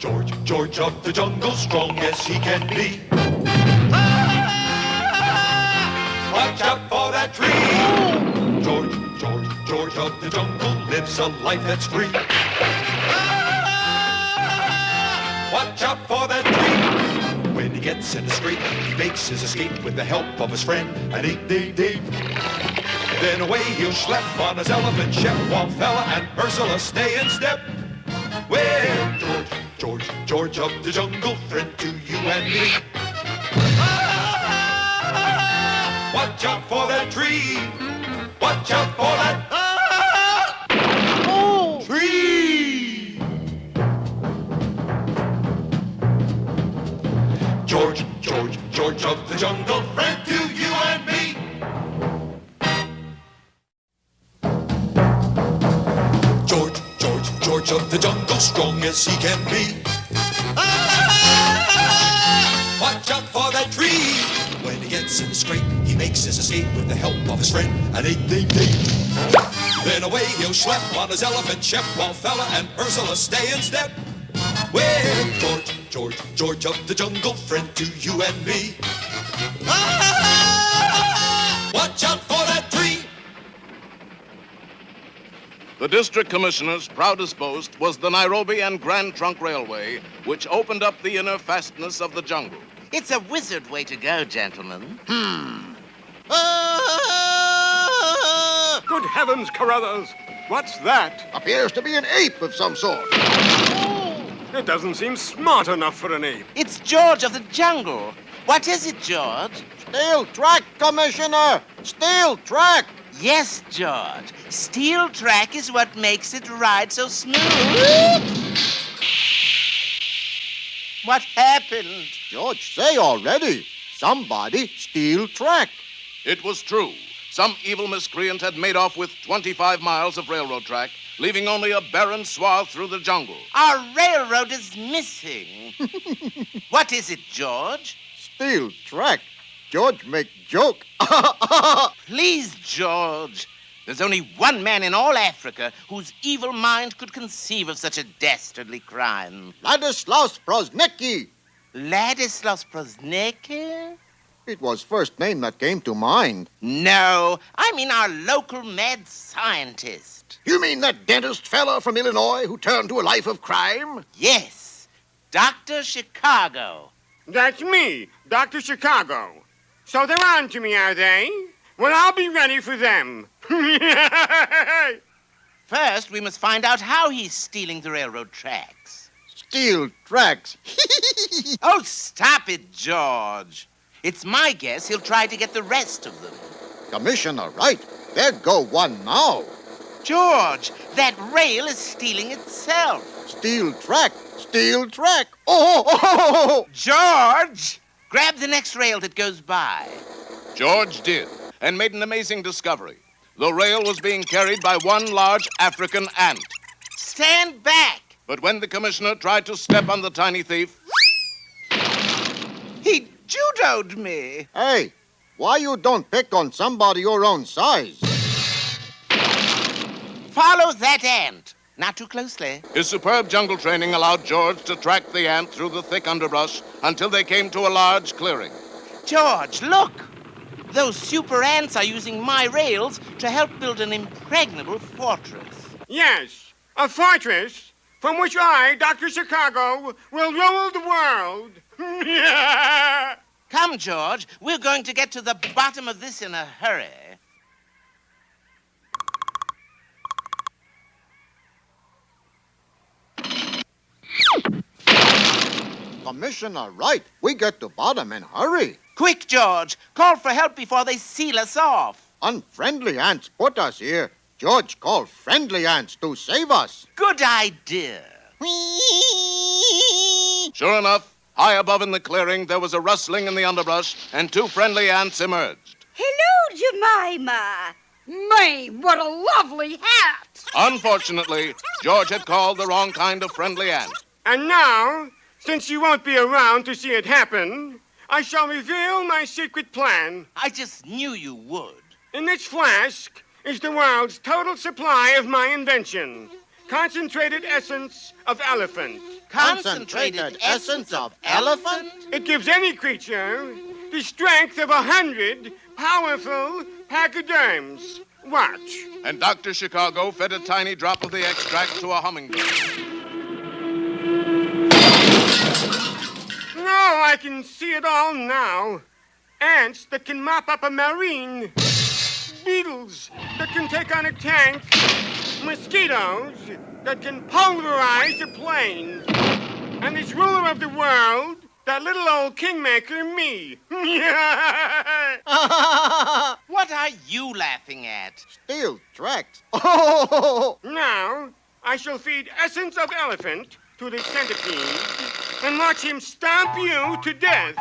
George of the jungle, strong as he can be. Watch out for that tree. George of the jungle lives a life that's free. Watch out for that tree. When he gets in a scrape, he makes his escape with the help of his friend, an 888. Then away he'll schlep on his elephant ship, while Fella and Ursula stay in step. Well, George of the jungle, friend to you and me. Watch out for that tree. Watch out for that tree. George of the jungle, friend to you and me. George of the jungle, strong as he can be. Watch out for that tree. When he gets in a scrape, he makes his escape with the help of his friend, an 888. Then away he'll schlep on his elephant ship, while Fella and Ursula stay in step. Well, George of the jungle, friend to you and me. Watch out for that tree. The district commissioner's proudest boast was the Nairobi and Grand Trunk Railway, which opened up the inner fastness of the jungle. It's a wizard way to go, gentlemen. Good heavens, Carruthers! What's that? Appears to be an ape of some sort. It doesn't seem smart enough for an ape. It's George of the jungle. What is it, George? Steel track, Commissioner! Steel track! Yes, George. Steel track is what makes it ride so smooth. What happened? George, say already. Somebody steel track. It was true. Some evil miscreant had made off with 25 miles of railroad track, leaving only a barren swath through the jungle. Our railroad is missing. What is it, George? Steel track. George make joke. Please, George. There's only one man in all Africa whose evil mind could conceive of such a dastardly crime. Ladislaus Proznicki. Ladislaus Proznicki? It was first name that came to mind. No, I mean our local mad scientist. You mean that dentist fella from Illinois who turned to a life of crime? Yes, Dr. Chicago. That's me, Dr. Chicago. So they're on to me, are they? Well, I'll be ready for them. First, we must find out how he's stealing the railroad tracks. Steel tracks. Oh, stop it, George. It's my guess he'll try to get the rest of them. Commissioner, right. There go one now. George, that rail is stealing itself. Steel track. Steel track. Oh! George, grab the next rail that goes by. George did, and made an amazing discovery. The rail was being carried by one large African ant. Stand back. But when the commissioner tried to step on the tiny thief, He judoed me. Hey, why you don't pick on somebody your own size? Follow that ant. Not too closely. his superb jungle training allowed George to track the ant through the thick underbrush until they came to a large clearing. George, look. Those super ants are using my rails to help build an impregnable fortress. Yes, a fortress from which I, Dr. Chicago, will rule the world. Come, George. We're going to get to the bottom of this in a hurry. Commissioner, right. We get to bottom and hurry. Quick, George. Call for help before they seal us off. Unfriendly ants put us here. George called friendly ants to save us. Good idea. Sure enough, high above in the clearing, there was a rustling in the underbrush, and two friendly ants emerged. Hello, Jemima. My, what a lovely hat. Unfortunately, George had called the wrong kind of friendly ant. And now, since you won't be around to see it happen, I shall reveal my secret plan. I just knew you would. In this flask is the world's total supply of my invention, concentrated essence of elephant. Concentrated essence of elephant? It gives any creature the strength of 100 powerful pachyderms. Watch. And Dr. Chicago fed a tiny drop of the extract to a hummingbird. No, I can see it all now. Ants that can mop up a marine. Beetles that can take on a tank. Mosquitoes that can pulverize a plane. And this ruler of the world, that little old kingmaker, me. What are you laughing at? Steel tracks. Oh! Now, I shall feed essence of elephant to the centipede and watch him stomp you to death.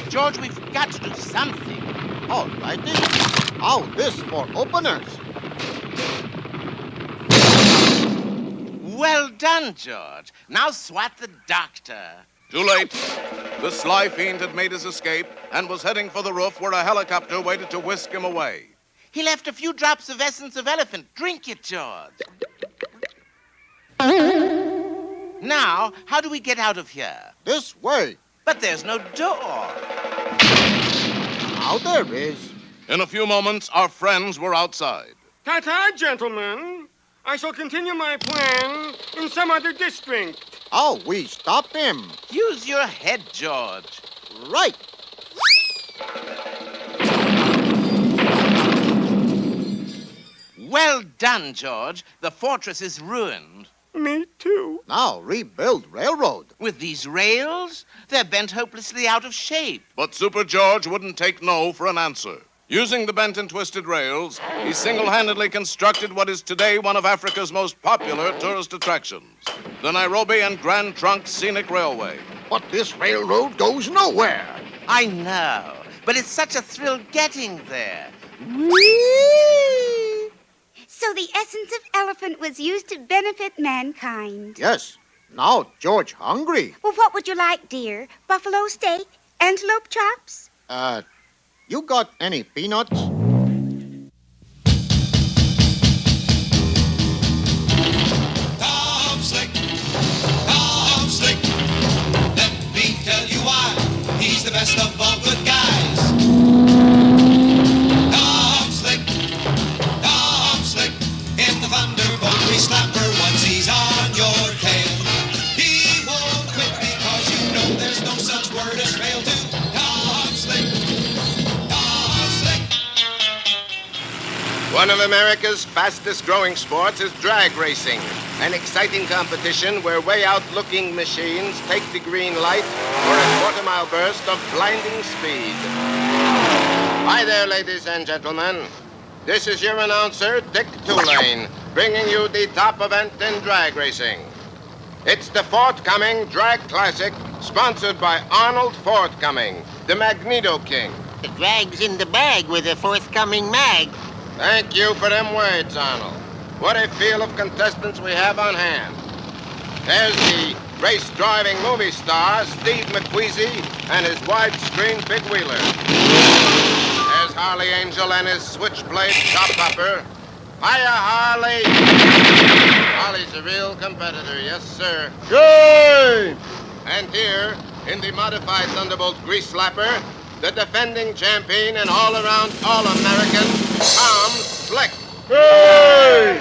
George, we've got to do something. All righty. How this for openers? Well done, George. Now swat the doctor. Too late. The sly fiend had made his escape and was heading for the roof where a helicopter waited to whisk him away. He left a few drops of essence of elephant. Drink it, George. Now, how do we get out of here? This way. But there's no door. Now there is. In a few moments, our friends were outside. Ta-ta, gentlemen. I shall continue my plan in some other district. How we stop him? Use your head, George. Right. Well done, George. The fortress is ruined. Me too. Now rebuild railroad. With these rails, they're bent hopelessly out of shape. But Super George wouldn't take no for an answer. Using the bent and twisted rails, he single-handedly constructed what is today one of Africa's most popular tourist attractions, the Nairobi and Grand Trunk Scenic Railway. But this railroad goes nowhere. I know, but it's such a thrill getting there. So the essence of elephant was used to benefit mankind. Yes. Now George hungry. Well, what would you like, dear? Buffalo steak? Antelope chops? You got any peanuts? Tom Slick, Tom Slick. Let me tell you why he's the best of all good guys. Tom Slick, in the thunderbolt we slapper once he's on your tail. He won't quit because you know there's no such word as fail to. Tom Slick. One of America's fastest-growing sports is drag racing, an exciting competition where way-out-looking machines take the green light for a quarter-mile burst of blinding speed. Hi there, ladies and gentlemen. This is your announcer, Dick Tulane, bringing you the top event in drag racing. It's the forthcoming Drag Classic, sponsored by Arnold Forthcoming, the Magneto King. The drag's in the bag with a forthcoming mag. Thank you for them words, Arnold. What a field of contestants we have on hand. There's the race-driving movie star, Steve McQueasy, and his widescreen big wheeler. There's Harley Angel and his switchblade top hopper. Hiya, Harley! Harley's a real competitor, yes, sir. Yay! And here, in the modified Thunderbolt grease slapper, the defending champion and all-around All-American, Tom Slick. Yay!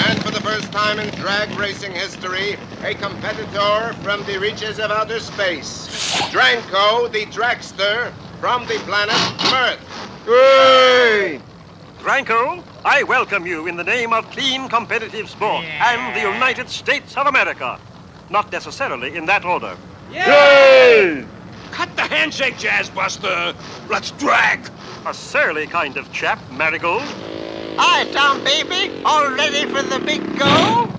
And for the first time in drag racing history, a competitor from the reaches of outer space, Dranko the Dragster from the planet Earth. Yay! Dranko, I welcome you in the name of clean competitive sport and the United States of America. Not necessarily in that order. Yay! Cut the handshake, Jazzbuster. Let's drag. A surly kind of chap, Marigold. Hi, Tom, baby. All ready for the big go?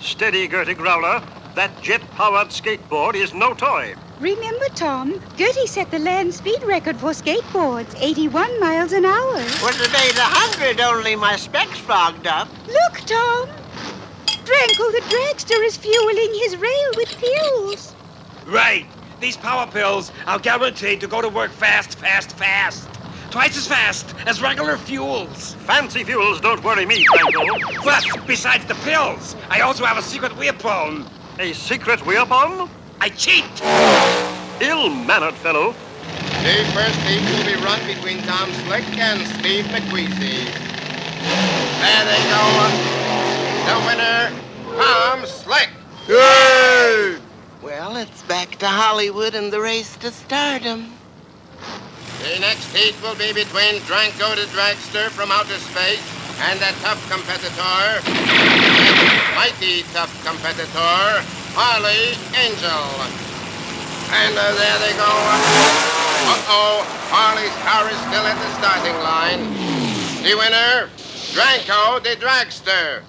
Steady, Gertie Growler. That jet-powered skateboard is no toy. Remember, Tom, Gertie set the land speed record for skateboards, 81 miles an hour. Was it 800? Only my specs fogged up. Look, Tom. Dranko the Dragster is fueling his rail with pills. Right. These power pills are guaranteed to go to work fast, fast, fast. twice as fast as regular fuels. Fancy fuels don't worry me, Dranko. But besides the pills, I also have a secret weapon. A secret weapon? I cheat. Ill-mannered fellow. The first heat will be run between Tom Slick and Steve McQueasy. There they go. The winner, Tom Slick. Yay! Well, it's back to Hollywood and the race to stardom. The next heat will be between Dranko the Dragster from outer space and a tough competitor, and mighty tough competitor, Harley Angel. And there they go. Uh-oh, Harley's car is still at the starting line. The winner, Dranko the Dragster.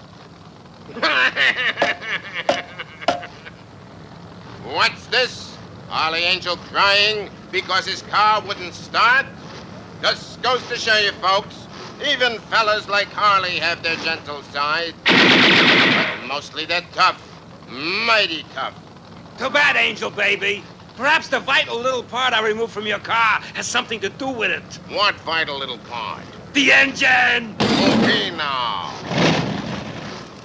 What's this? Harley Angel crying because his car wouldn't start? Just goes to show you, folks, even fellas like Harley have their gentle side. But mostly they're tough, mighty tough. Too bad, Angel baby. Perhaps the vital little part I removed from your car has something to do with it. What vital little part? The engine! Okay, now.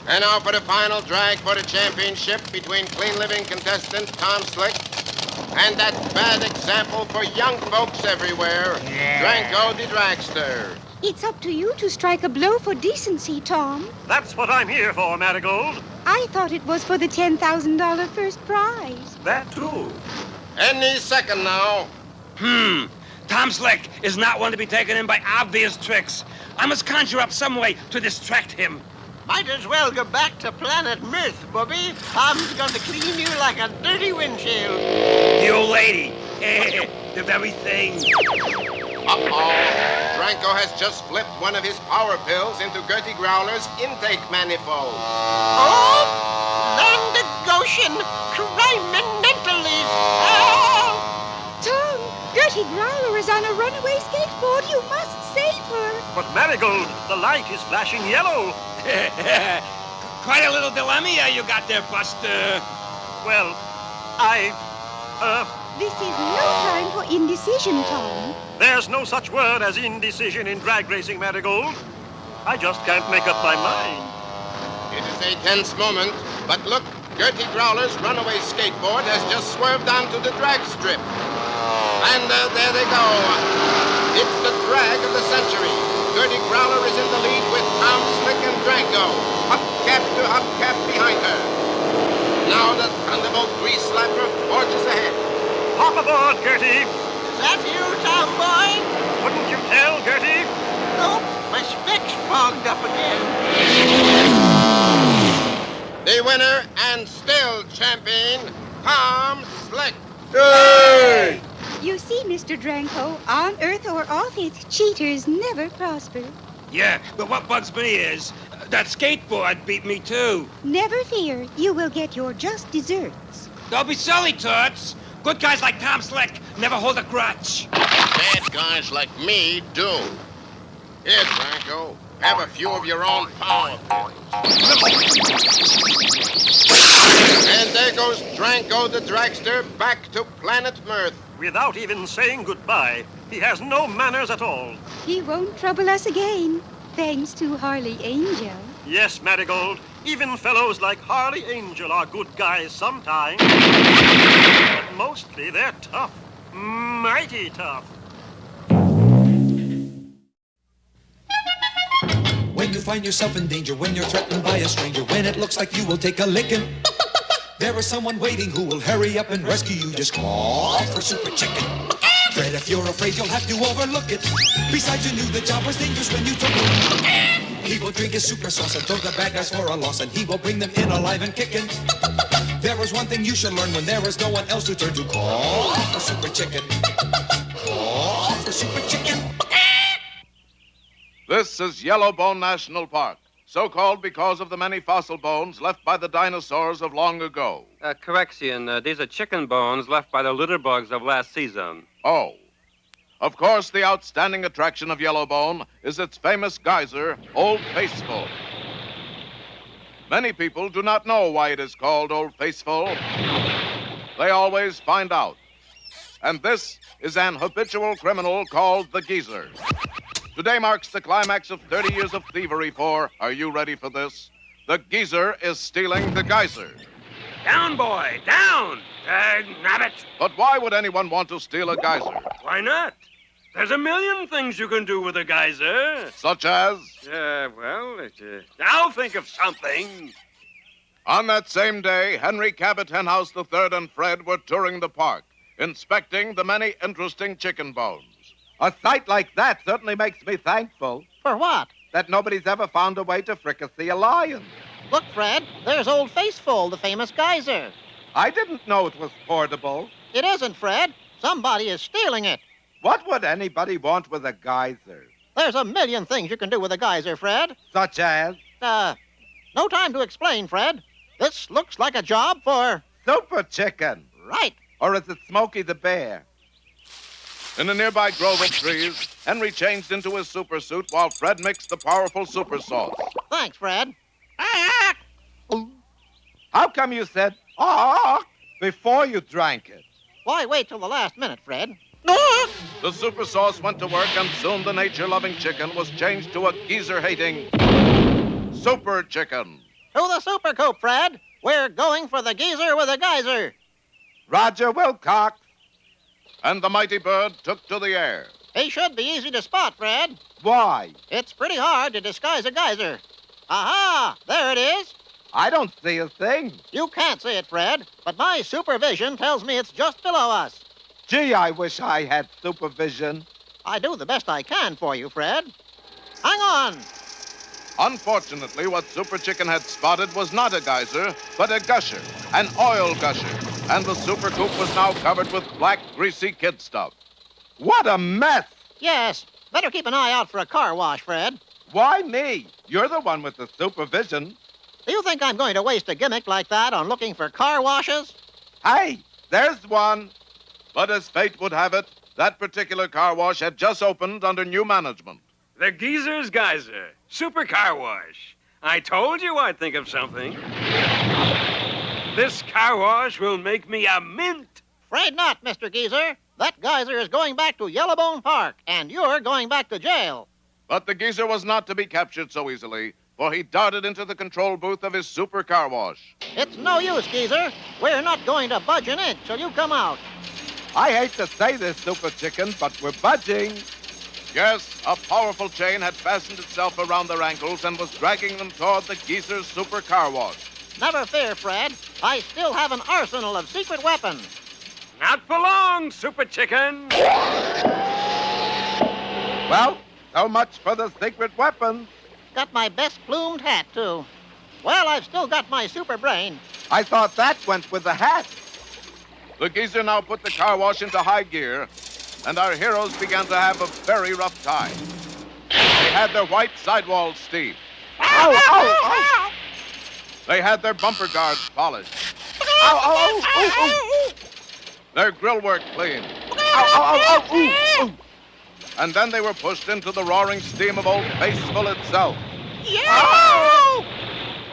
And now for the final drag for the championship between clean living contestant Tom Slick and that bad example for young folks everywhere, Dranko the Dragster. It's up to you to strike a blow for decency, Tom. That's what I'm here for, Marigold. I thought it was for the $10,000 first prize. That too. Any second now. Tom Slick is not one to be taken in by obvious tricks. I must conjure up some way to distract him. Might as well go back to planet Mirth, Bobby. Tom's gonna clean you like a dirty windshield. The old lady. The very thing. Uh-oh. Dranko has just flipped one of his power pills into Gertie Growler's intake manifold. Oh, land of Goshen, criminally. Oh! Tom, Gertie Growler is on a runaway skateboard. You must save her. But Marigold, the light is flashing yellow. Quite a little dilemma you got there, Buster. Well, This is no time for indecision, Tom. there's no such word as indecision in drag racing, Marigold. I just can't make up my mind. It is a tense moment, but look, Gertie Growler's runaway skateboard has just swerved onto the drag strip. And there they go. It's the drag of the century. Gertie Growler is in the lead with Tom Slick and Dranko. Hubcap to hubcap behind her. Now the Thunderbolt grease slapper forges ahead. Hop aboard, Gertie. Is that you, Tom boy? Couldn't you tell, Gertie? Nope, my specs fogged up again. The winner and still champion, Tom Slick. Yay! You see, Mr. Dranko, on Earth or off it, cheaters never prosper. Yeah, but what bugs me is that skateboard beat me too. Never fear, you will get your just desserts. Don't be silly, Toots. Good guys like Tom Slick never hold a grudge. Bad guys like me do. Here, Dranko, have a few of your own power pills. And there goes Dranko the Dragster back to planet Mirth. Without even saying goodbye, he has no manners at all. He won't trouble us again, thanks to Harley Angel. Yes, Marigold, even fellows like Harley Angel are good guys sometimes. But mostly they're tough. Mighty tough. When you find yourself in danger, when you're threatened by a stranger, when it looks like you will take a licking, there is someone waiting who will hurry up and rescue you. Just call for Super Chicken. But if you're afraid, you'll have to overlook it. Besides, you knew the job was dangerous when you took it. He will drink his super sauce and throw the bad guys for a loss, and he will bring them in alive and kicking. There is one thing you should learn when there is no one else to turn to. Call for Super Chicken. Call for Super Chicken. This is Yellowbone National Park, so called because of the many fossil bones left by the dinosaurs of long ago. Correction, these are chicken bones left by the litter bugs of last season. Oh. Of course, the outstanding attraction of Yellowbone is its famous geyser, Old Faithful. Many people do not know why it is called Old Faithful. They always find out. And this is an habitual criminal called the Geezer. Today marks the climax of 30 years of thievery for, are you ready for this? The Geezer is stealing the geyser. Down, boy, down! Nabbit! But why would anyone want to steal a geyser? Why not? There's a million things you can do with a geyser. Such as? I'll think of something. On that same day, Henry Cabot Henhouse III and Fred were touring the park, inspecting the many interesting chicken bones. A sight like that certainly makes me thankful. For what? That nobody's ever found a way to fricassee a lion. Look, Fred, there's Old Faceful, the famous geyser. I didn't know it was portable. It isn't, Fred. Somebody is stealing it. What would anybody want with a geyser? There's a million things you can do with a geyser, Fred. Such as? No time to explain, Fred. This looks like a job for... Super Chicken. Right. Or is it Smokey the Bear? In a nearby grove of trees, Henry changed into his super suit while Fred mixed the powerful super sauce. Thanks, Fred. How come you said, before you drank it? Why wait till the last minute, Fred? The super sauce went to work, and soon the nature-loving chicken was changed to a geezer-hating super chicken. To the super coop, Fred. We're going for the geezer with a geyser. Roger Wilcox. And the mighty bird took to the air. He should be easy to spot, Fred. Why? It's pretty hard to disguise a geyser. Aha! There it is. I don't see a thing. You can't see it, Fred, but my supervision tells me it's just below us. Gee, I wish I had supervision. I do the best I can for you, Fred. Hang on. Unfortunately, what Super Chicken had spotted was not a geyser, but a gusher, an oil gusher. And the super coop was now covered with black, greasy kid stuff. What a mess! Yes, better keep an eye out for a car wash, Fred. Why me? You're the one with the supervision. Do you think I'm going to waste a gimmick like that on looking for car washes? Hey, there's one. But as fate would have it, that particular car wash had just opened under new management. The Geezer's Geyser. Super car wash. I told you I'd think of something. This car wash will make me a mint. Afraid not, Mr. Geezer. That geyser is going back to Yellowbone Park, and you're going back to jail. But the Geezer was not to be captured so easily, for he darted into the control booth of his super car wash. It's no use, Geezer. We're not going to budge an inch till you come out. I hate to say this, Super Chicken, but we're budging. Yes, a powerful chain had fastened itself around their ankles and was dragging them toward the Geezer's super car wash. Never fear, Fred. I still have an arsenal of secret weapons. Not for long, Super Chicken. Well, so much for the secret weapons. Got my best plumed hat, too. Well, I've still got my super brain. I thought that went with the hat. The Geezer now put the car wash into high gear, and our heroes began to have a very rough time. They had their white sidewalls steamed. Ow, ow, ow. They had their bumper guards polished. Ow, ow, ow, ow, Their grill work cleaned. ow, ow, ow, ow, ow. And then they were pushed into the roaring steam of Old Faceful itself. Yeah!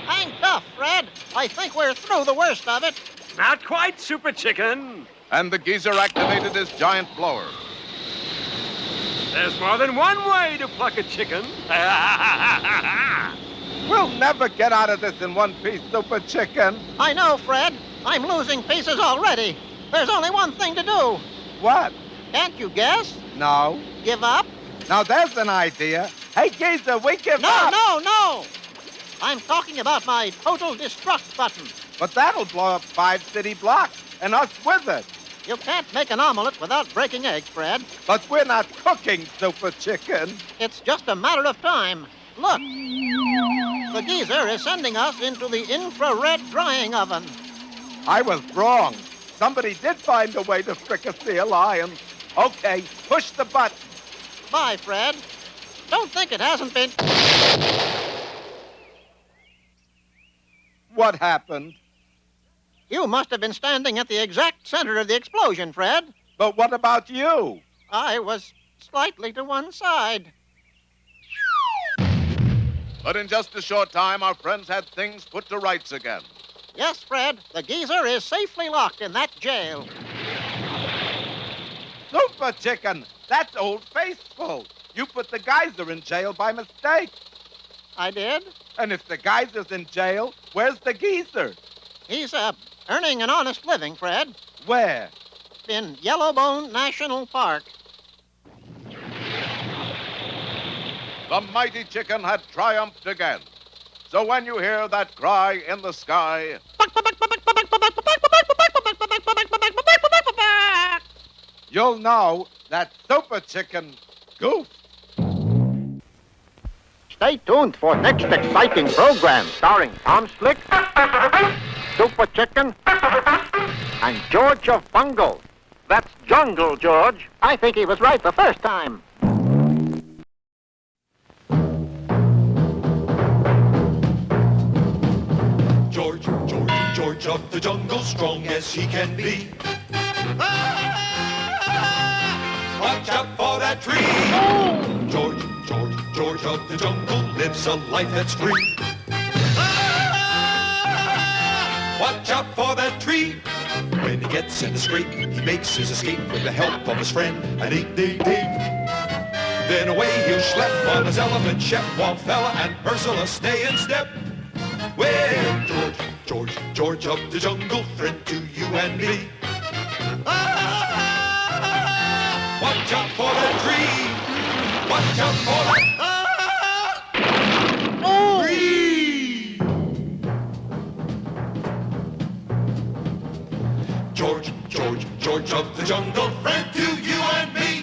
Hang tough, Fred. I think we're through the worst of it. Not quite, Super Chicken. And the Geezer activated his giant blower. There's more than one way to pluck a chicken. We'll never get out of this in one piece, Super Chicken. I know, Fred. I'm losing pieces already. There's only one thing to do. What? Can't you guess? No. Give up? Now there's an idea. Hey, Geezer, we give up. No. I'm talking about my total destruct button. But that'll blow up 5 city blocks, and us with it. You can't make an omelet without breaking eggs, Fred. But we're not cooking, Super Chicken. It's just a matter of time. Look. The Geezer is sending us into the infrared drying oven. I was wrong. Somebody did find a way to fricassee a lion. Okay, push the button. Bye, Fred. Don't think it hasn't been... What happened? You must have been standing at the exact center of the explosion, Fred. But what about you? I was slightly to one side. But in just a short time, our friends had things put to rights again. Yes, Fred, the Geezer is safely locked in that jail. Super Chicken! That's Old Faithful. You put the geyser in jail by mistake. I did? And if the geyser's in jail, where's the geezer? He's, earning an honest living, Fred. Where? In Yellowbone National Park. The mighty chicken had triumphed again. So when you hear that cry in the sky, you'll know that Super Chicken goofed. Stay tuned for next exciting program starring Tom Slick, Super Chicken, and George of Bungle. That's Jungle, George. I think he was right the first time. George of the jungle, strong as he can be. Watch out for that tree. George of the jungle lives a life that's free. Watch out for that tree. When he gets in the scrape, he makes his escape with the help of his friend, an 8-day Then away he'll schlep on his elephant shep, while Fella and Ursula stay in step. Well, George of the jungle, friend to you and me. Watch out for that tree. Watch out for that tree. George of the jungle, friend to you and me.